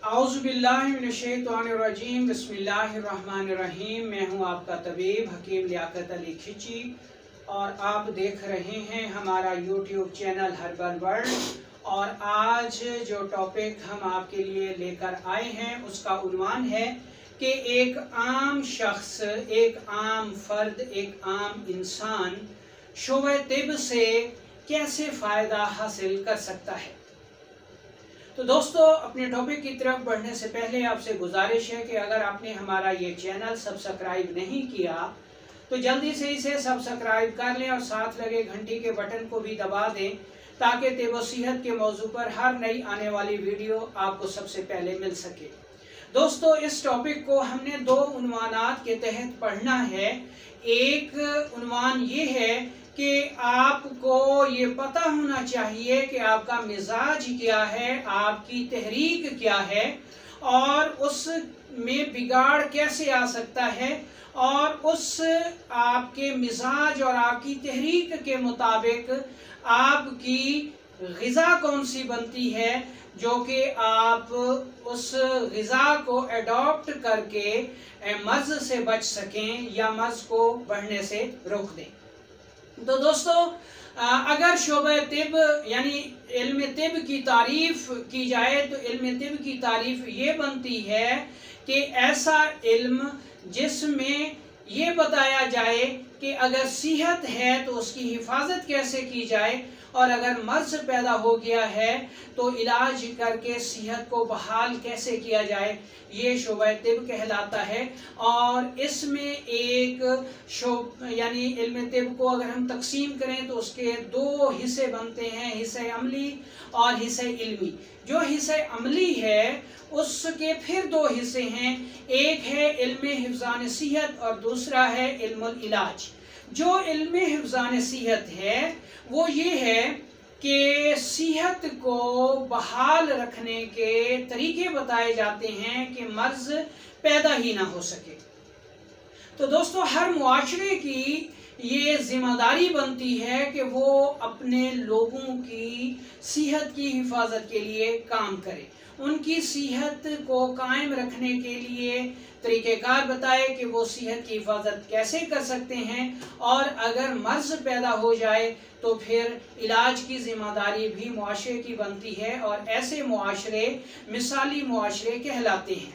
औज़ुबिल्लाहिमिनश्शैतानिर्रजीम बिस्मिल्लाहिर्रहमानिर्रहीम। मैं हूं आपका तबीब हकीम लियाकत अली खिची और आप देख रहे हैं हमारा यूट्यूब चैनल हर्बल वर्ल्ड। और आज जो टॉपिक हम आपके लिए लेकर आए हैं उसका उन्वान है कि एक आम शख्स, एक आम फर्द, एक आम इंसान शोबे तिब से कैसे फ़ायदा हासिल कर सकता है। तो दोस्तों, अपने टॉपिक की तरफ बढ़ने से पहले आपसे गुजारिश है कि अगर आपने हमारा ये चैनल सब्सक्राइब नहीं किया तो जल्दी से इसे सब्सक्राइब कर लें और साथ लगे घंटी के बटन को भी दबा दें ताकि तिब व सेहत के मौजू पर हर नई आने वाली वीडियो आपको सबसे पहले मिल सके। दोस्तों, इस टॉपिक को हमने दो उन्वानात के तहत पढ़ना है। एक उन्वान ये है कि आपको ये पता होना चाहिए कि आपका मिजाज क्या है, आपकी तहरीक क्या है और उसमें बिगाड़ कैसे आ सकता है, और उस आपके मिजाज और आपकी तहरीक के मुताबिक आपकी ग़िज़ा कौन सी बनती है जो कि आप उस ग़िज़ा को अडॉप्ट करके मर्ज़ से बच सकें या मर्ज़ को बढ़ने से रोक दें। तो दोस्तों, अगर शोबे तिब यानी इल्म तिब की तारीफ की जाए तो इल्म तिब की तारीफ ये बनती है कि ऐसा इल्म जिसमें ये बताया जाए कि अगर सेहत है तो उसकी हिफाजत कैसे की जाए और अगर मर्ज़ पैदा हो गया है तो इलाज करके सेहत को बहाल कैसे किया जाए, ये शोबे तिब कहलाता है। और इसमें एक यानी इल्म तिब को अगर हम तकसीम करें तो उसके दो हिस्से बनते हैं, हिस्से अमली और हिस्से इल्मी। जो हिस्से अमली है उसके फिर दो हिस्से हैं, एक है इल्म हिफ्ज़ान सेहत और दूसरा है इल्मुल इलाज। जो इल्म हिफ्ज़ान सेहत है वो ये है कि सेहत को बहाल रखने के तरीके बताए जाते हैं कि मर्ज़ पैदा ही ना हो सके। तो दोस्तों, हर मुआशरे की ये जिम्मेदारी बनती है कि वो अपने लोगों की सेहत की हिफाजत के लिए काम करे, उनकी सेहत को कायम रखने के लिए तरीक़ेकार बताए कि वो सेहत की हिफाजत कैसे कर सकते हैं, और अगर मर्ज़ पैदा हो जाए तो फिर इलाज की ज़िम्मेदारी भी मुआशरे की बनती है और ऐसे मुआशरे मिसाली मुआशरे कहलाते हैं।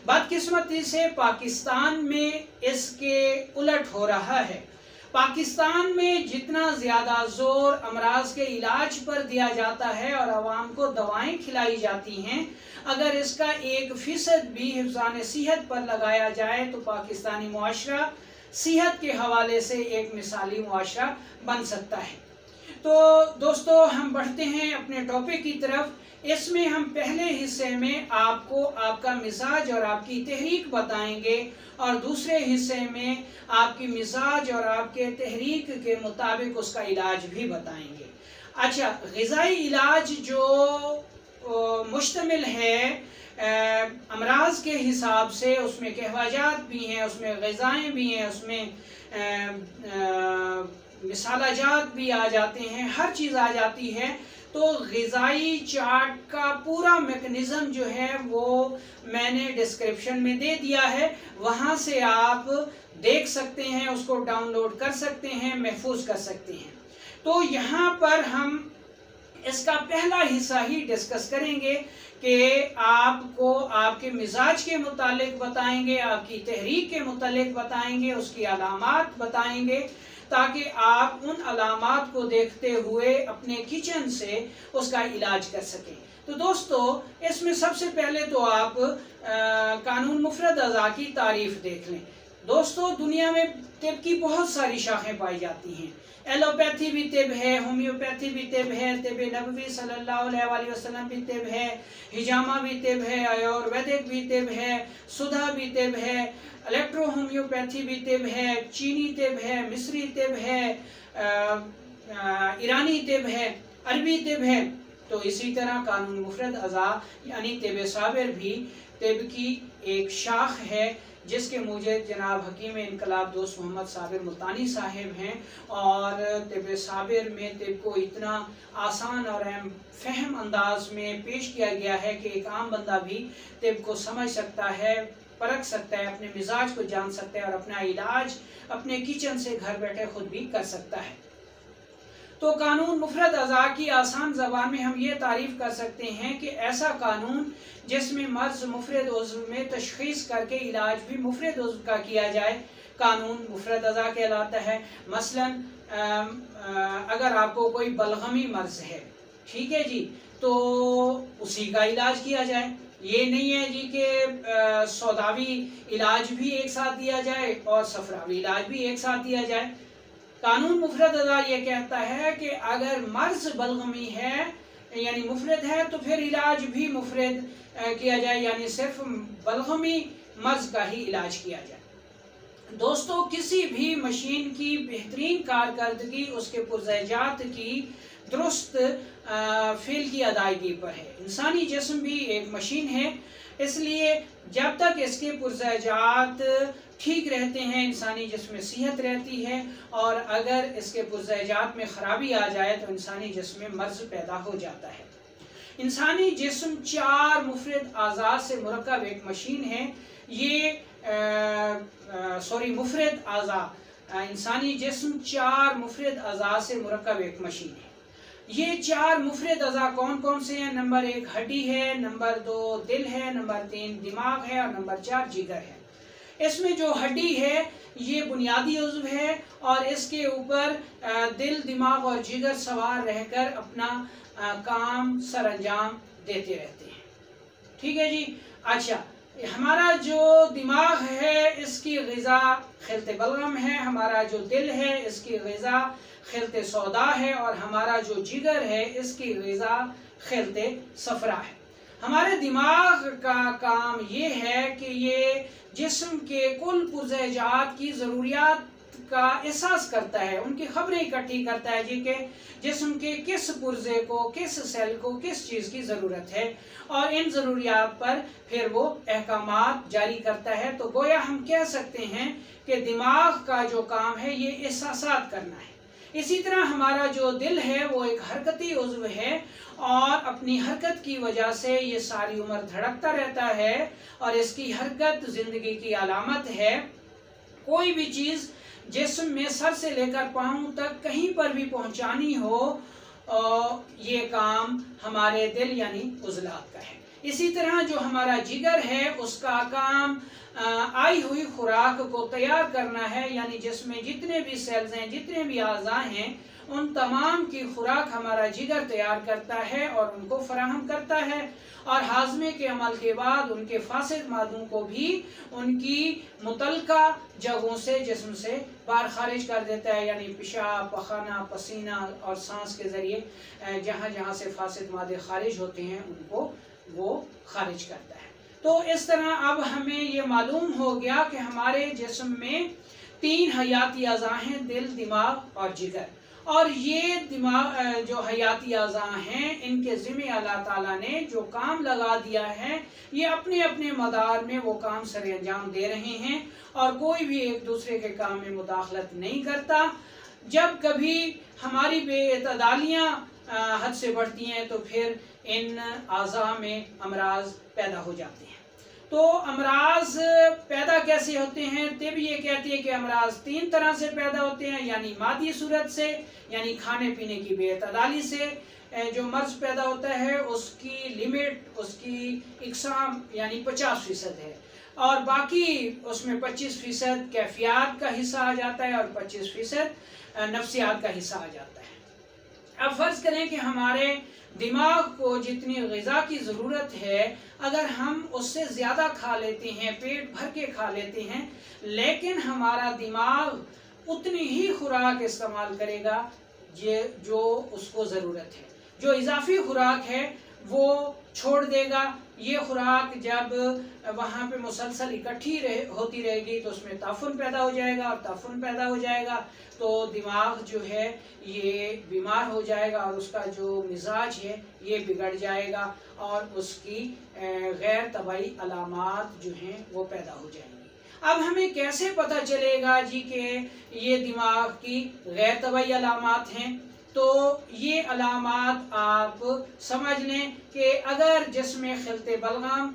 बदकिस्मती से पाकिस्तान में इसके उलट हो रहा है। पाकिस्तान में जितना ज़्यादा ज़ोर अमराज के इलाज पर दिया जाता है और आवाम को दवाएं खिलाई जाती हैं, अगर इसका 1% भी हिफ्ज़ान सेहत पर लगाया जाए तो पाकिस्तानी मुआशरा सेहत के हवाले से एक मिसाली मुआशरा बन सकता है। तो दोस्तों, हम बढ़ते हैं अपने टॉपिक की तरफ। इसमें हम पहले हिस्से में आपको आपका मिजाज और आपकी तहरीक बताएंगे और दूसरे हिस्से में आपकी मिजाज और आपके तहरीक के मुताबिक उसका इलाज भी बताएंगे। अच्छा, ग़िज़ाई इलाज जो मुश्तमिल है अमराज के हिसाब से, उसमें कहवाजात भी हैं, उसमें ग़िज़ाएँ भी हैं, उसमें मिसालाजात भी आ जाते हैं, हर चीज़ आ जाती है। तो ग़िज़ाई चार्ट का पूरा मैकेनिज़्म जो है वो मैंने डिस्क्रिप्शन में दे दिया है, वहाँ से आप देख सकते हैं, उसको डाउनलोड कर सकते हैं, महफूज कर सकते हैं। तो यहाँ पर हम इसका पहला हिस्सा ही डिस्कस करेंगे कि आपको आपके मिजाज के मुतालिक बताएंगे, आपकी तहरीक के मुतालिक बताएंगे, उसकी अलामात बताएंगे ताकि आप उन अलामात को देखते हुए अपने किचन से उसका इलाज कर सकें। तो दोस्तों, इसमें सबसे पहले तो आप कानून मुफरद अज़ा की तारीफ देख लें। दोस्तों, दुनिया में तिब की बहुत सारी शाखें पाई जाती हैं। एलोपैथी भी तिब है, होम्योपैथी भी तिब है, तिब नबवी सल्लल्लाहु अलैहि वसल्लम भी तिब है, हिजामा भी तिब है, आयुर्वेदिक भी तिब है, सुधा भी तिब है, इलेक्ट्रो होम्योपैथी भी तिब है, चीनी तिब है, मिस्री तिब है, ईरानी तिब है, अरबी तिब है। तो इसी तरह कानून मुफरद अज़ा यानी तिब साबिर भी तिब की एक शाख है, जिसके मुझे जनाब हकीम इनकलाब दोस्त मोहम्मद साबिर मुल्तानी साहिब हैं। और तिब साबिर में तिब को इतना आसान और अहम फहम अंदाज में पेश किया गया है कि एक आम बंदा भी तिब को समझ सकता है, परख सकता है, अपने मिजाज को जान सकता है और अपना इलाज अपने किचन से घर बैठे खुद भी कर सकता है। तो कानून मुफरद अज़ा की आसान ज़बान में हम ये तारीफ़ कर सकते हैं कि ऐसा कानून जिसमें मर्ज़ मुफरद उज़्व में तशख़ीस करके इलाज भी मुफरद उज़्व का किया जाए, कानून मुफरद अज़ा कहलाता है। मसलन अगर आपको कोई बलगमी मर्ज़ है, ठीक है जी, तो उसी का इलाज किया जाए। ये नहीं है जी कि सौदावी इलाज भी एक साथ दिया जाए और सफरावी इलाज भी एक साथ दिया जाए। कानून मुफरद अज़ा ये कहता है कि अगर मर्ज़ बलगमी है यानी मुफरद है तो फिर इलाज भी मुफरद किया जाए, यानी सिर्फ बलगमी मर्ज़ का ही इलाज किया जाए। दोस्तों, किसी भी मशीन की बेहतरीन कारकर्दगी उसके पुरज़ात की दुरुस्त फेल की अदायगी पर है। इंसानी जिस्म भी एक मशीन है, इसलिए जब तक इसके पुरज़ात ठीक रहते हैं इंसानी जिस्म में सेहत रहती है, और अगर इसके पुरज़ात में ख़राबी आ जाए तो इंसानी जिस्म में मर्ज़ पैदा हो जाता है। इंसानी जिस्म 4 मुफरद आज़ा से मुरक्कब एक मशीन है। ये मुफरद आज़ा, इंसानी जिस्म 4 मुफरद आज़ा से मुरक्कब एक मशीन है। ये 4 मुफरद अज़ा कौन कौन से हैं? नंबर 1 हड्डी है, नंबर 2 दिल है, नंबर 3 दिमाग है और नंबर 4 जिगर है। इसमें जो हड्डी है ये बुनियादी उज़्व है और इसके ऊपर दिल, दिमाग और जिगर सवार रहकर अपना काम सर अंजाम देते रहते हैं। ठीक है जी। अच्छा, हमारा जो दिमाग है इसकी ग़िज़ा खिलते बलगम है, हमारा जो दिल है इसकी ग़िज़ा खिलते सौदा है और हमारा जो जिगर है इसकी ग़िज़ा खिलते सफरा है। हमारे दिमाग का काम ये है कि ये जिस्म के कुल पुरज़ात की ज़रूरियात का एहसास करता है, उनकी खबरें इकट्ठी करता है जी कि जिस्म के किस पुर्जे को, किस सेल को किस चीज़ की ज़रूरत है, और इन ज़रूरियात पर फिर वो अहकामात जारी करता है। तो गोया हम कह सकते हैं कि दिमाग का जो काम है ये एहसासात करना है। इसी तरह हमारा जो दिल है वो एक हरकती उज़्व है और अपनी हरकत की वजह से ये सारी उम्र धड़कता रहता है और इसकी हरकत ज़िंदगी की अलामत है। कोई भी चीज़ जिस्म में सर से लेकर पाँव तक कहीं पर भी पहुंचानी हो, ये काम हमारे दिल यानी उज़लात का है। इसी तरह जो हमारा जिगर है उसका काम आई हुई खुराक को तैयार करना है, यानी जिसमें जितने भी सेल्स हैं, जितने भी आज़ा हैं, उन तमाम की खुराक हमारा जिगर तैयार करता है और उनको फराहम करता है और हाजमे के अमल के बाद उनके फासिद मादों को भी उनकी मुतलका जगहों से जिस्म से बाहर खारिज कर देता है, यानी पेशाब, पखाना, पसीना और सांस के ज़रिए जहाँ जहाँ से फासिद मादे खारिज होते हैं उनको वो खारिज करता है। तो इस तरह अब हमें ये मालूम हो गया कि हमारे जिस्म में 3 हयाती अज़ा हैं, दिल, दिमाग और जिगर। और ये दिमाग जो हयाती अज़ा हैं इनके ज़िम्मे अल्लाह ताला ने जो काम लगा दिया है ये अपने अपने मदार में वो काम सरे अंजाम दे रहे हैं और कोई भी एक दूसरे के काम में मुदाखलत नहीं करता। जब कभी हमारी बेअतदालियाँ हद से बढ़ती हैं तो फिर इन आज़ा में अमराज पैदा हो जाते हैं। तो अमराज पैदा कैसे होते हैं? तिब ये कहती है कि अमराज 3 तरह से पैदा होते हैं, यानी मादी सूरत से, यानी खाने पीने की बेअतदाली से जो मर्ज पैदा होता है उसकी लिमिट, उसकी इकसाम यानी 50% है और बाकी उसमें 25% कैफियत का हिस्सा आ जाता है और 25% नफ्सियात का हिस्सा आ जाता है। अब फर्ज करें कि हमारे दिमाग को जितनी ग़िज़ा की ज़रूरत है अगर हम उससे ज़्यादा खा लेते हैं, पेट भर के खा लेते हैं, लेकिन हमारा दिमाग उतनी ही खुराक इस्तेमाल करेगा जो उसको ज़रूरत है। जो इजाफी खुराक है वो छोड़ देगा। ये खुराक जब वहाँ पे मुसलसल इकट्ठी होती रहेगी तो उसमें ताफुन पैदा हो जाएगा, और ताफुन पैदा हो जाएगा तो दिमाग जो है ये बीमार हो जाएगा और उसका जो मिजाज है ये बिगड़ जाएगा और उसकी गैर तबाई अलामात जो हैं वो पैदा हो जाएंगी। अब हमें कैसे पता चलेगा जी कि ये दिमाग की गैर तबाई अलामात हैं? तो ये अलामात आप समझ लें कि अगर जिसमें खिलते बलगम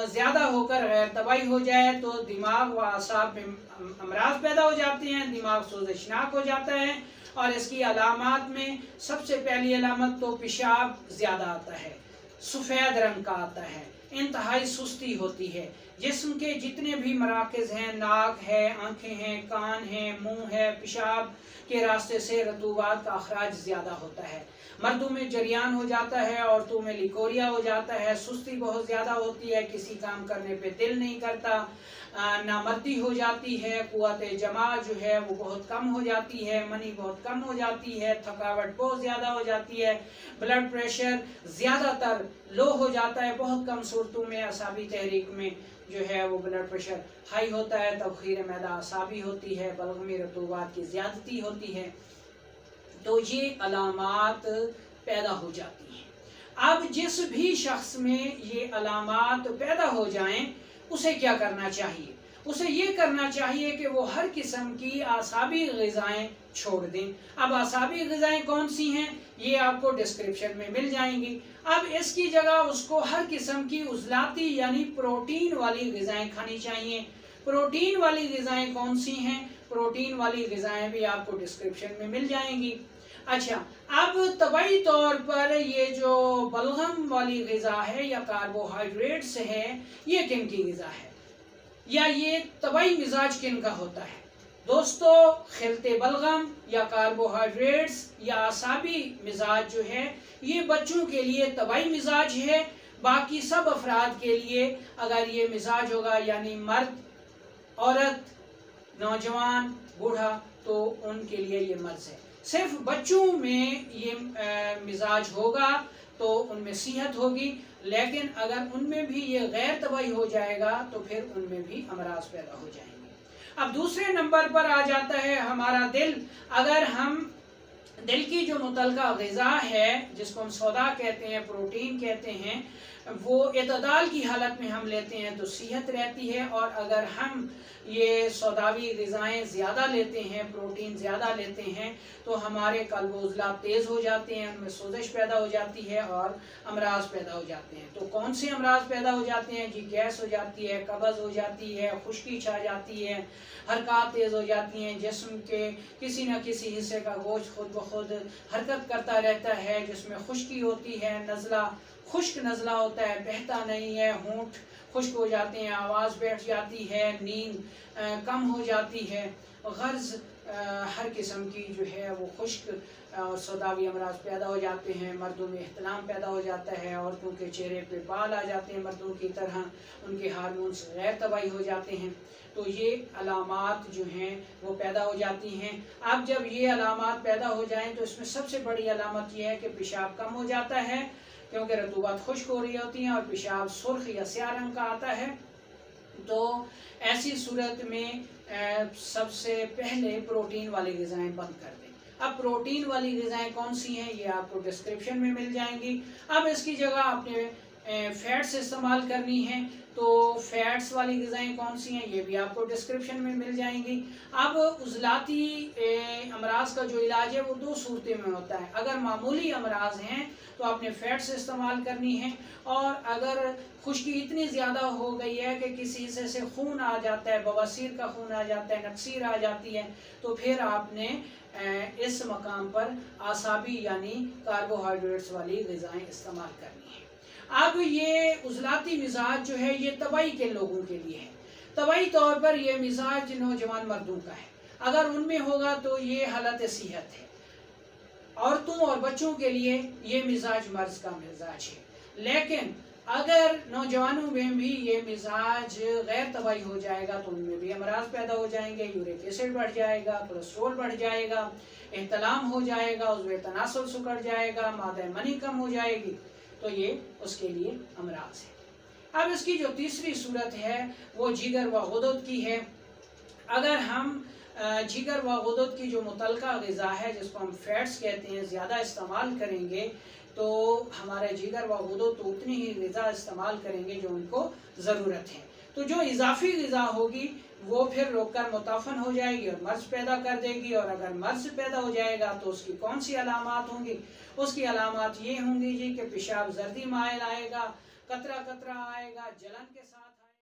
ज़्यादा होकर गैर तबाही हो जाए तो दिमाग व असाब में अमराज पैदा हो जाते हैं, दिमाग सोज़शनाक हो जाता है। और इसकी अलामात में सबसे पहली अलामत तो पेशाब ज़्यादा आता है, सफ़ेद रंग का आता है, इंतहाई सुस्ती होती है, जिस्म के जितने भी मराकज़ हैं, नाक है, आँखें हैं, कान हैं, मुंह है, पेशाब के रास्ते से रतूबात का अखराज ज़्यादा होता है। मर्दों में जरियान हो जाता है, औरतों में लिकोरिया हो जाता है, सुस्ती बहुत ज़्यादा होती है, किसी काम करने पे दिल नहीं करता, नामर्दी हो जाती है, कुव्वत जमा जो है वो बहुत कम हो जाती है, मनी बहुत कम हो जाती है, थकावट बहुत ज़्यादा हो जाती है, ब्लड प्रेशर ज़्यादातर लो हो जाता है, बहुत कम सूरतों में असाबी तहरीक में जो है वो ब्लड प्रेशर हाई होता है, तबखीर मैदा असाबी होती है, बलगमी रतूबात की ज़्यादती होती है। तो ये अलामात पैदा हो जाती हैं। अब जिस भी शख्स में ये अलामात पैदा हो जाएं उसे क्या करना चाहिए? उसे ये करना चाहिए कि वो हर किस्म की आसाबी ग़िज़ाएँ छोड़ दें। अब आसाबी ग़िज़ाएँ कौन सी हैं ये आपको डिस्क्रिप्शन में मिल जाएंगी। अब इसकी जगह उसको हर किस्म की उज़लाती यानी प्रोटीन वाली ग़िज़ाएँ खानी चाहिए। प्रोटीन वाली ग़िज़ाएँ कौन सी हैं? प्रोटीन वाली ग़िज़ाएँ भी आपको डिस्क्रिप्शन में मिल जाएंगी। अच्छा, अब तबाई तौर पर ये जो बलगम वाली ग़िज़ा है या कार्बोहाइड्रेट्स है ये किन की ग़िज़ा है या ये तबाई मिजाज किन का होता है? दोस्तों, खिलते बलगम या कार्बोहाइड्रेट्स या आसाबी मिजाज जो है ये बच्चों के लिए तबाई मिजाज है। बाकी सब अफराद के लिए अगर ये मिजाज होगा यानी मर्द, औरत, नौजवान, बूढ़ा तो उनके लिए ये मर्ज है। सिर्फ बच्चों में ये मिजाज होगा तो उनमें सेहत होगी, लेकिन अगर उनमें भी ये गैर तबाही हो जाएगा तो फिर उनमें भी अमराज पैदा हो जाएंगे। अब दूसरे नंबर पर आ जाता है हमारा दिल। अगर हम दिल की जो मुतलका ग़िज़ा है जिसको हम सौदा कहते हैं, प्रोटीन कहते हैं, वो इतदाल की हालत में हम लेते हैं तो सेहत रहती है। और अगर हम ये सौदावी ग़िज़ाएँ ज़्यादा लेते हैं, प्रोटीन ज़्यादा लेते हैं तो हमारे कल्ब उज़ला तेज़ हो जाते हैं, उनमें सोजिश पैदा हो जाती है और अमराज पैदा हो जाते हैं। तो कौन से अमराज पैदा हो जाते हैं जी? गैस हो जाती है, कब्ज़ हो जाती है, खुश्की छा जाती है, हरकत तेज़ हो जाती हैं, जिस्म के किसी न किसी हिस्से का गोश्त खुद ब खुद हरकत करता रहता है, जिसमें खुश्की होती है, नज़ला खुश्क नज़ला होता है, बहता नहीं है, होंठ खुश्क हो जाते हैं, आवाज़ बैठ जाती है, नींद कम हो जाती है, गर्ज हर किस्म की जो है वो खुश्क और सौदावी अमराज पैदा हो जाते हैं। मर्दों में इख्तिलाम पैदा हो जाता है, औरतों के चेहरे पे बाल आ जाते हैं मर्दों की तरह, उनके हार्मोन्स गैर तबाही हो जाते हैं। तो ये अलामात जो हैं वो पैदा हो जाती हैं। अब जब ये अलामात पैदा हो जाएं तो इसमें सबसे बड़ी अलामत ये है कि पेशाब कम हो जाता है, क्योंकि रतूबात खुश्क हो रही होती हैं और पेशाब सुर्ख या स्याह रंग का आता है। तो ऐसी सूरत में सबसे पहले प्रोटीन वाली ग़िज़ाएँ बंद कर दें। अब प्रोटीन वाली ग़िज़ाएँ कौन सी हैं ये आपको डिस्क्रिप्शन में मिल जाएंगी। अब इसकी जगह आपने फैट्स इस्तेमाल करनी है तो फैट्स वाली ग़िज़ाएँ कौन सी हैं ये भी आपको डिस्क्रिप्शन में मिल जाएंगी। अब उज़लाती अमराज का जो इलाज है वो दो सूरतें में होता है। अगर मामूली अमराज हैं तो आपने फैट्स इस्तेमाल करनी है, और अगर खुश्की इतनी ज़्यादा हो गई है कि किसी हिस्से से खून आ जाता है, बवासीर का खून आ जाता है, नक्सीर आ जाती है, तो फिर आपने इस मकाम पर आसाबी यानी कार्बोहाइड्रेट्स वाली ग़िज़ाएँ इस्तेमाल करनी है। अब ये उज़लाती मिजाज जो है ये तबाई के लोगों के लिए है। तबाई तौर पर यह मिजाज नौजवान मर्दों का है, अगर उनमें होगा तो ये हालत सेहत है। औरतों और बच्चों के लिए ये मिजाज मर्ज का मिजाज है। लेकिन अगर नौजवानों में भी ये मिजाज गैर तबाही हो जाएगा तो उनमें भी अमराज पैदा हो जाएंगे, यूरिक एसिड बढ़ जाएगा, कोलेस्ट्रोल बढ़ जाएगा, एहतलाम हो जाएगा, उज़्वे तनासुल सिकुड़ जाएगा, मादा मनी कम हो जाएगी। तो ये उसके लिए अमराज है। अब इसकी जो तीसरी सूरत है वो जिगर व गुदद की है। अगर हम जिगर व गुदद की जो मुतलका ग़िज़ा है, जिसको हम फैट्स कहते हैं, ज़्यादा इस्तेमाल करेंगे तो हमारे जिगर व गुदद तो उतनी ही ग़िज़ा इस्तेमाल करेंगे जो उनको ज़रूरत है। तो जो इजाफी ग़िज़ा होगी वो फिर रोककर मुताफन हो जाएगी और मर्ज़ पैदा कर देगी। और अगर मर्ज़ पैदा हो जाएगा तो उसकी कौन सी अलामात होंगी? उसकी अलामात ये होंगी जी कि पेशाब जर्दी माइल आएगा, कतरा कतरा आएगा, जलन के साथ